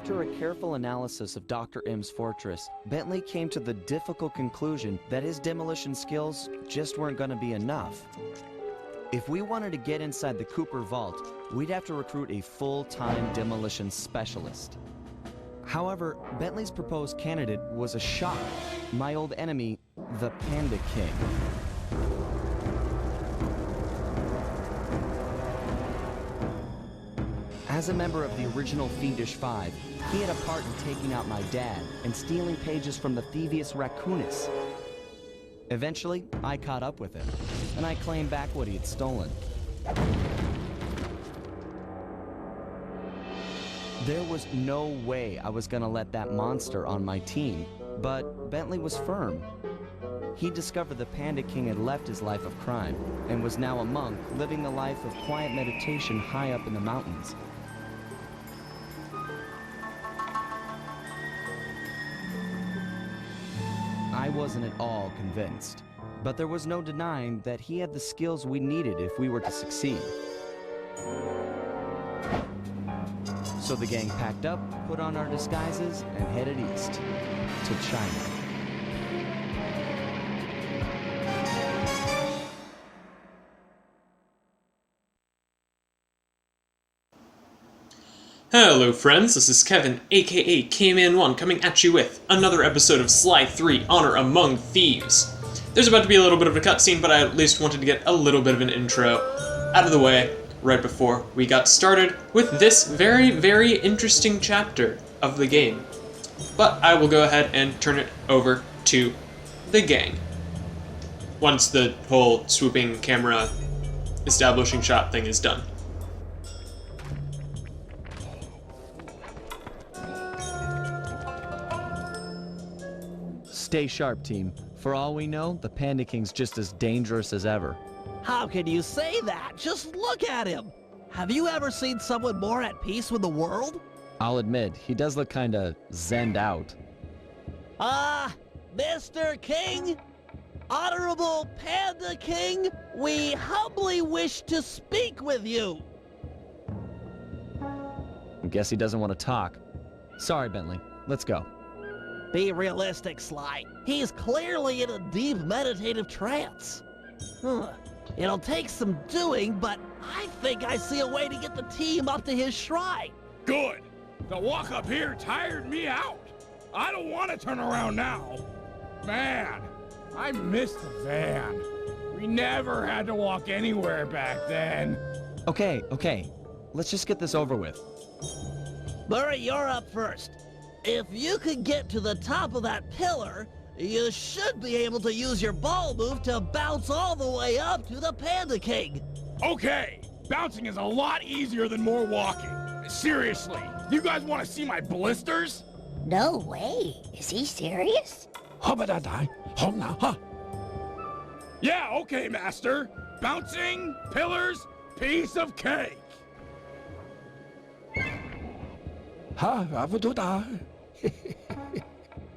After a careful analysis of Dr. M's fortress, Bentley came to the difficult conclusion that his demolition skills just weren't going to be enough. If we wanted to get inside the Cooper Vault, we'd have to recruit a full-time demolition specialist. However, Bentley's proposed candidate was a shock. My old enemy, the Panda King. As a member of the original Fiendish Five, he had a part in taking out my dad and stealing pages from the Thievius Raccoonus. Eventually, I caught up with him, and I claimed back what he had stolen. There was no way I was gonna let that monster on my team, but Bentley was firm. He discovered the Panda King had left his life of crime, and was now a monk living the life of quiet meditation high up in the mountains. I wasn't at all convinced, but there was no denying that he had the skills we needed if we were to succeed. So the gang packed up, put on our disguises, and headed east to China. Hello friends, this is Kevin, aka K-Man1, coming at you with another episode of Sly 3, Honor Among Thieves. There's about to be a little bit of a cutscene, but I at least wanted to get a little bit of an intro out of the way right before we got started with this very, very interesting chapter of the game. But I will go ahead and turn it over to the gang once the whole swooping camera establishing shot thing is done. Stay sharp, team. For all we know, the Panda King's just as dangerous as ever. How can you say that? Just look at him! Have you ever seen someone more at peace with the world? I'll admit, he does look kinda zenned out. Mr. King? Honorable Panda King, we humbly wish to speak with you! I guess he doesn't want to talk. Sorry, Bentley. Let's go. Be realistic, Sly. He's clearly in a deep meditative trance. It'll take some doing, but I think I see a way to get the team up to his shrine. Good. The walk up here tired me out. I don't want to turn around now. Man, I miss the van. We never had to walk anywhere back then. Okay. Let's just get this over with. Murray, you're up first. If you could get to the top of that pillar, you should be able to use your ball move to bounce all the way up to the Panda King. Okay, bouncing is a lot easier than more walking. Seriously, you guys want to see my blisters? No way. Is he serious? Yeah, okay, master. Bouncing, pillars, piece of cake.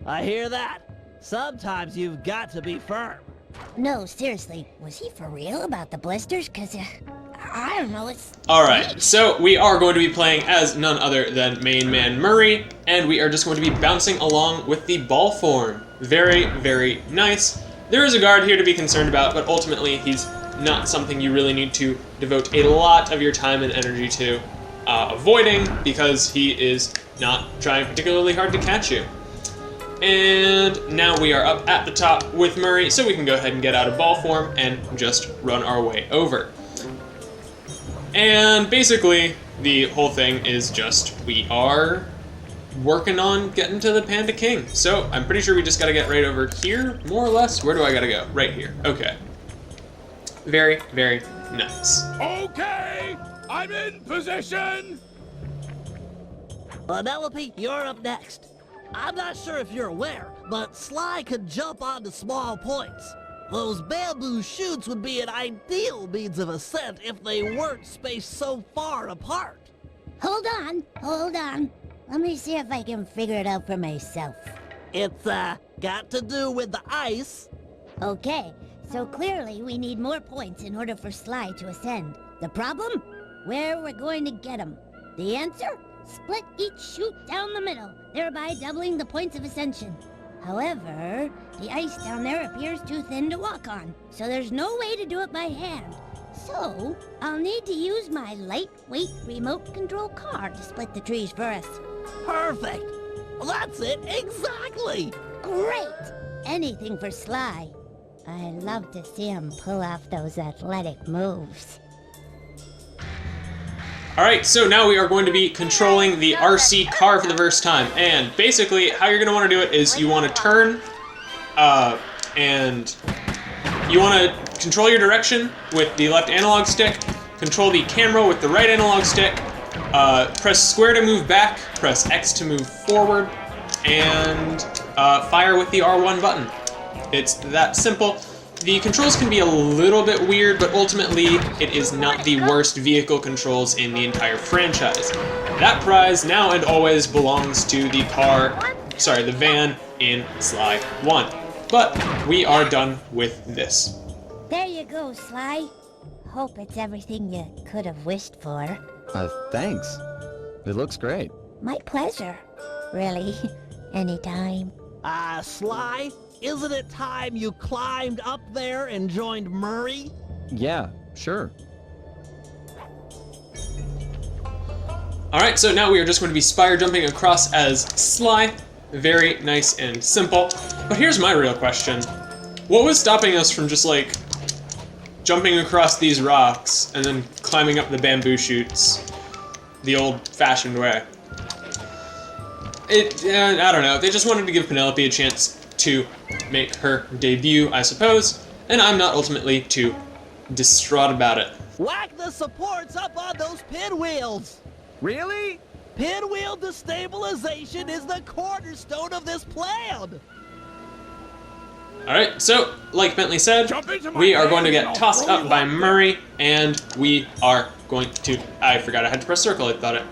I hear that. Sometimes you've got to be firm. No, seriously. Was he for real about the blisters? Cause, I don't know, it's... Alright, so we are going to be playing as none other than main man Murray, and we are just going to be bouncing along with the ball form. Very, very nice. There is a guard here to be concerned about, but ultimately he's not something you really need to devote a lot of your time and energy to avoiding, because he is not trying particularly hard to catch you. And now we are up at the top with Murray, so we can go ahead and get out of ball form and just run our way over. And basically, the whole thing is just we are working on getting to the Panda King. So I'm pretty sure we just gotta get right over here, more or less. Where do I gotta go? Right here. Okay. Very, very nice. Okay, I'm in position. Penelope, you're up next. I'm not sure if you're aware, but Sly can jump onto small points. Those bamboo shoots would be an ideal means of ascent if they weren't spaced so far apart. Hold on. Let me see if I can figure it out for myself. It's, got to do with the ice. Okay, so clearly we need more points in order for Sly to ascend. The problem? Where we're going to get them. The answer? Split each chute down the middle, thereby doubling the points of ascension. However, the ice down there appears too thin to walk on, so there's no way to do it by hand. So, I'll need to use my lightweight remote control car to split the trees for us. Perfect. That's it, exactly. Great! Anything for Sly. I love to see him pull off those athletic moves. Alright, so now we are going to be controlling the RC car for the first time. And basically, how you're going to want to do it is you want to turn, and you want to control your direction with the left analog stick, control the camera with the right analog stick, press square to move back, press X to move forward, and fire with the R1 button. It's that simple. The controls can be a little bit weird, but ultimately it is not the worst vehicle controls in the entire franchise. That prize now and always belongs to the the van in Sly 1. But we are done with this. There you go, Sly. Hope it's everything you could have wished for. Thanks. It looks great. My pleasure. Really. Anytime. Sly, isn't it time you climbed up there and joined Murray? Yeah, sure. Alright, so now we are just going to be spire jumping across as Sly. Very nice and simple. But here's my real question. What was stopping us from just, like, jumping across these rocks and then climbing up the bamboo shoots the old-fashioned way? I don't know. They just wanted to give Penelope a chance to make her debut, I suppose, and I'm not ultimately too distraught about it. Whack the supports up on those pinwheels! Really? Pinwheel destabilization is the cornerstone of this plan! Alright, so, like Bentley said, we are going to get tossed up by Murray, and we are going to... I forgot I had to press circle, I thought it.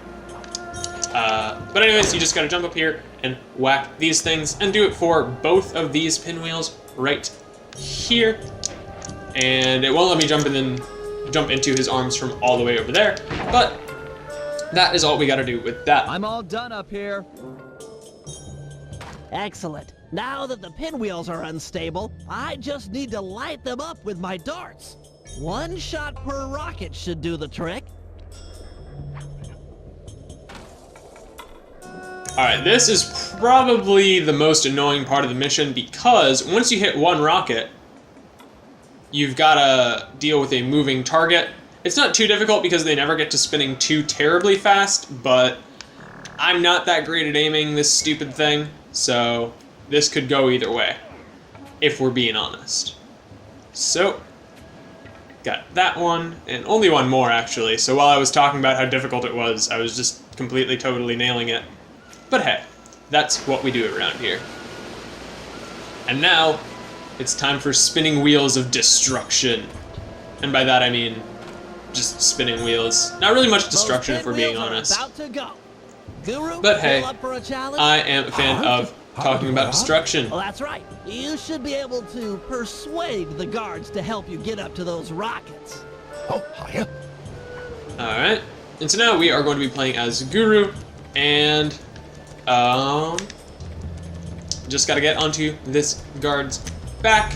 But anyways, you just gotta jump up here and whack these things, and do it for both of these pinwheels right here. And it won't let me jump into his arms from all the way over there, but that is all we gotta do with that. I'm all done up here. Excellent. Now that the pinwheels are unstable, I just need to light them up with my darts. One shot per rocket should do the trick. Alright, this is probably the most annoying part of the mission, because once you hit one rocket, you've gotta deal with a moving target. It's not too difficult because they never get to spinning too terribly fast, but I'm not that great at aiming this stupid thing, so this could go either way, if we're being honest. So, got that one, and only one more actually, so while I was talking about how difficult it was, I was just completely, totally nailing it. But hey, that's what we do around here. And now, it's time for spinning wheels of destruction. And by that I mean, just spinning wheels. Not really much destruction if we're being honest. About to go. Guru, But hey, up for a challenge? I am a fan of talking about destruction. Well, that's right. You should be able to persuade the guards to help you get up to those rockets. Oh, yeah. Alright, and so now we are going to be playing as Guru, and just gotta get onto this guard's back,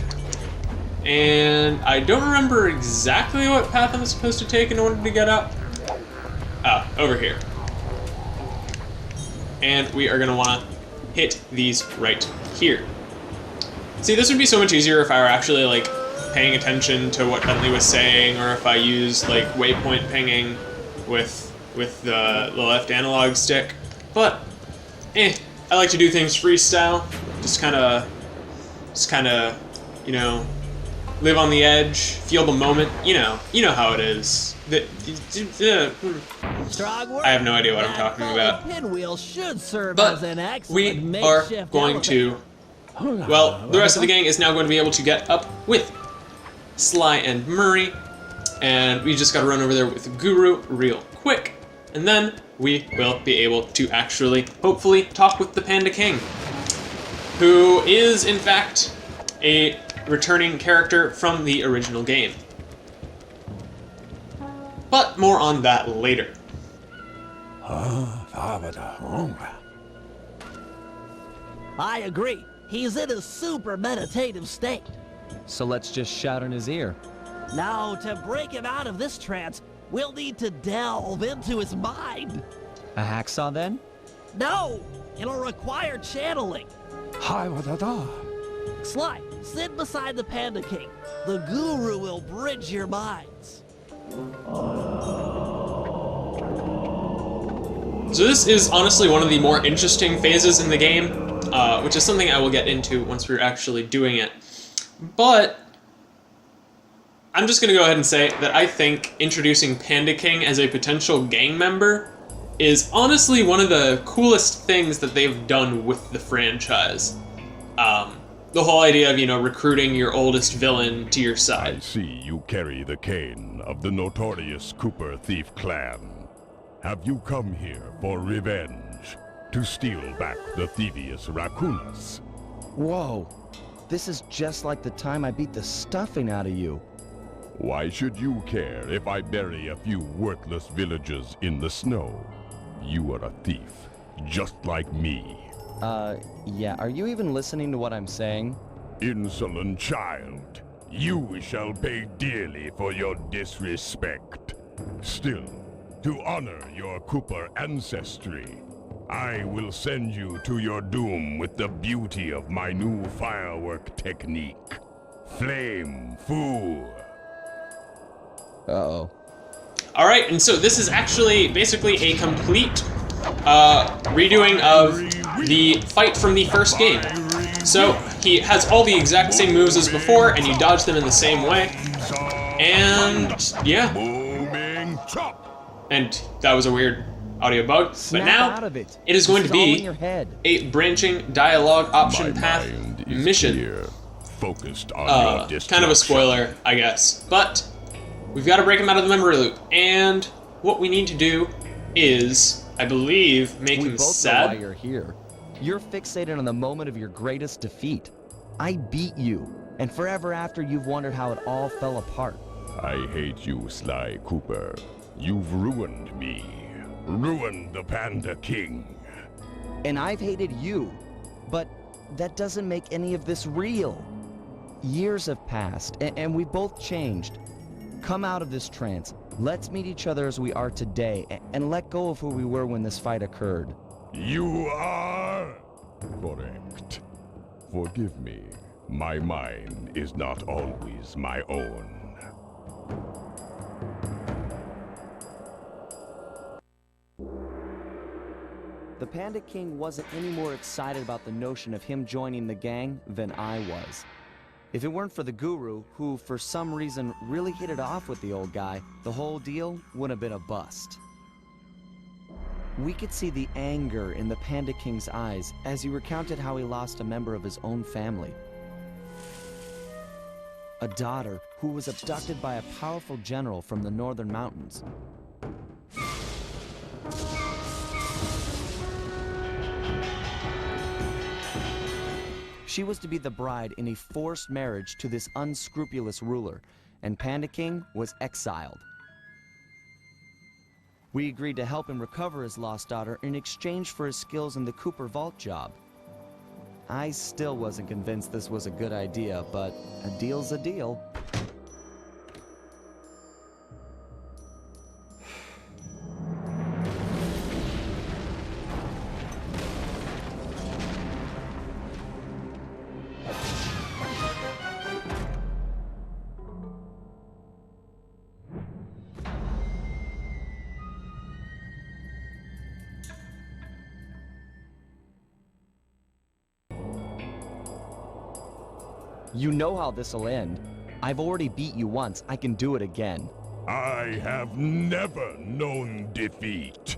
and I don't remember exactly what path I'm supposed to take in order to get up. Ah, over here. And we are gonna wanna hit these right here. See, this would be so much easier if I were actually, like, paying attention to what Bentley was saying, or if I used, like, waypoint pinging with the left analog stick. But, I like to do things freestyle. Just kind of, you know, live on the edge, feel the moment. You know how it is. Strong work. I have no idea what I'm That talking folded about. pinwheel should serve But as an we excellent are makeshift going elevator. to, well, the rest of the gang is now going to be able to get up with Sly and Murray, and we just gotta run over there with Guru real quick, and then we will be able to actually, hopefully, talk with the Panda King, who is, in fact, a returning character from the original game. But more on that later. I agree. He's in a super meditative state. So let's just shout in his ear. Now, to break him out of this trance, we'll need to delve into his mind. A hacksaw then? No, it'll require channeling. Sly, sit beside the Panda King. The guru will bridge your minds. So this is honestly one of the more interesting phases in the game, which is something I will get into once we're actually doing it. But I'm just going to go ahead and say that I think introducing Panda King as a potential gang member is honestly one of the coolest things that they've done with the franchise. The whole idea of, you know, recruiting your oldest villain to your I side. see you carry the cane of the notorious Cooper thief clan. Have you come here for revenge? To steal back the Thievius Raccoonus? Whoa. This is just like the time I beat the stuffing out of you. Why should you care if I bury a few worthless villagers in the snow? You are a thief, just like me. Yeah, are you even listening to what I'm saying? Insolent child, you shall pay dearly for your disrespect. Still, to honor your Cooper ancestry, I will send you to your doom with the beauty of my new firework technique. Flame Fu. Uh-oh. Alright, and so this is actually basically a complete redoing of the fight from the first game. So he has all the exact same moves as before, and you dodge them in the same way. And yeah. Booming chop. And that was a weird audio bug. But Snap now out of it. it is going to This all in be your head. a branching dialogue option My path mind is mission. clear, focused on your destruction. Kind of a spoiler, I guess. But we've got to break him out of the memory loop. And what we need to do is, I believe, make We him both know why sad. you're here. You're fixated on the moment of your greatest defeat. I beat you, and forever after you've wondered how it all fell apart. I hate you, Sly Cooper. You've ruined me. Ruined the Panda King. And I've hated you, but that doesn't make any of this real. Years have passed, and we've both changed. Come out of this trance. Let's meet each other as we are today, and let go of who we were when this fight occurred. You are correct. Forgive me. My mind is not always my own. The Panda King wasn't any more excited about the notion of him joining the gang than I was. If it weren't for the guru, who for some reason really hit it off with the old guy, the whole deal would have been a bust. We could see the anger in the Panda King's eyes as he recounted how he lost a member of his own family. A daughter who was abducted by a powerful general from the northern mountains. She was to be the bride in a forced marriage to this unscrupulous ruler, and Panda King was exiled. We agreed to help him recover his lost daughter in exchange for his skills in the Cooper Vault job. I still wasn't convinced this was a good idea, but a deal's a deal. You know how this'll end. I've already beat you once. I can do it again. I have never known defeat.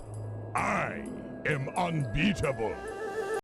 I am unbeatable.